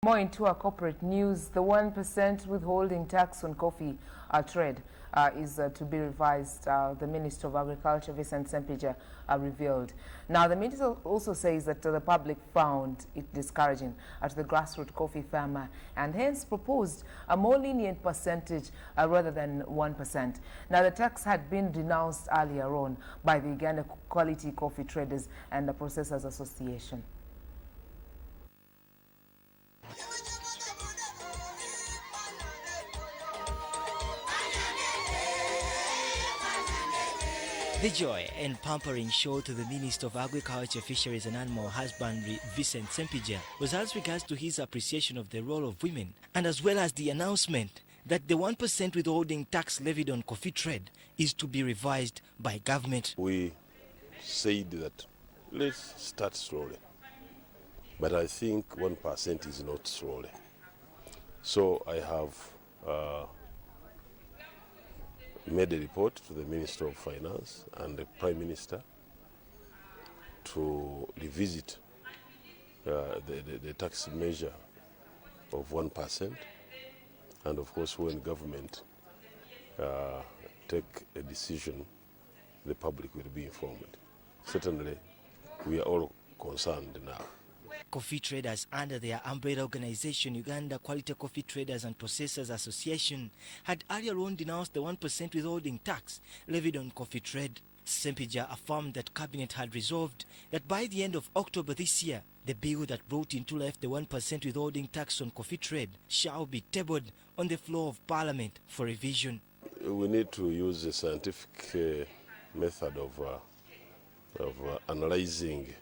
More into our corporate news, the 1% withholding tax on coffee trade is to be revised. The Minister of Agriculture, Ssempijja, revealed. Now, the minister also says that the public found it discouraging at the grassroots coffee farmer and hence proposed a more lenient percentage rather than 1%. Now, the tax had been denounced earlier on by the Uganda Quality Coffee Traders and the Processors Association. The joy and pampering show to the Minister of Agriculture, Fisheries and Animal Husbandry, Ssempijja, was as regards to his appreciation of the role of women and as well as the announcement that the 1% withholding tax levied on coffee trade is to be revised by government. We said that let's start slowly, but I think 1% is not slowly. So I have made a report to the Minister of Finance and the Prime Minister to revisit the tax measure of 1%, and of course when government take a decision, the public will be informed. Certainly we are all concerned now. Coffee traders under their umbrella organization, Uganda Quality Coffee Traders and Processors Association, had earlier on denounced the 1% withholding tax levied on coffee trade. Ssempijja affirmed that Cabinet had resolved that by the end of October this year, the bill that brought into life the 1% withholding tax on coffee trade shall be tabled on the floor of Parliament for revision. We need to use a scientific method of analyzing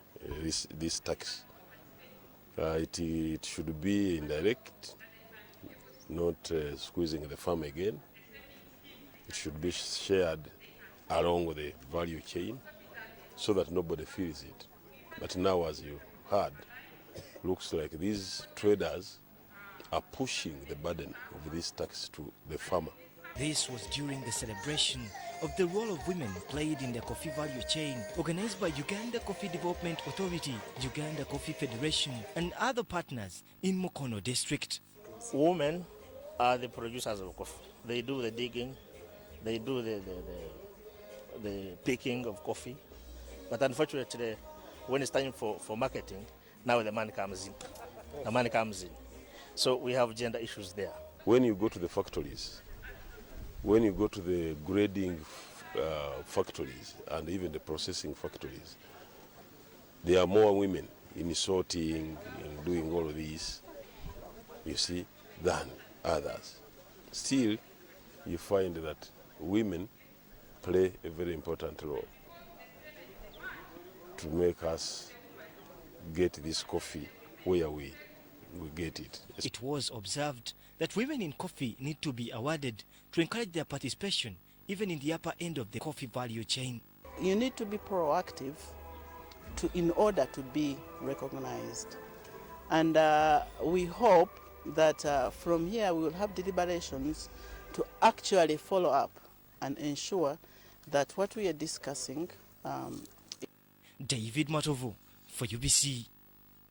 this tax. It should be indirect, not squeezing the farm again. It should be shared along the value chain so that nobody feels it. But now, as you heard, looks like these traders are pushing the burden of this tax to the farmer. This was during the celebration of the role of women played in the coffee value chain, organized by Uganda Coffee Development Authority, Uganda Coffee Federation, and other partners in Mukono district. Women are the producers of coffee. They do the digging, they do the picking of coffee. But unfortunately, when it's time for marketing, now the man comes in. The man comes in. So we have gender issues there. When you go to the factories, when you go to the grading factories and even the processing factories, there are more women in sorting, in doing all of these, you see, than others. Still, you find that women play a very important role to make us get this coffee where we get it. It was observed that women in coffee need to be awarded to encourage their participation even in the upper end of the coffee value chain. You need to be proactive in order to be recognized. And we hope that from here we will have deliberations to actually follow up and ensure that what we are discussing David Matovu for UBC.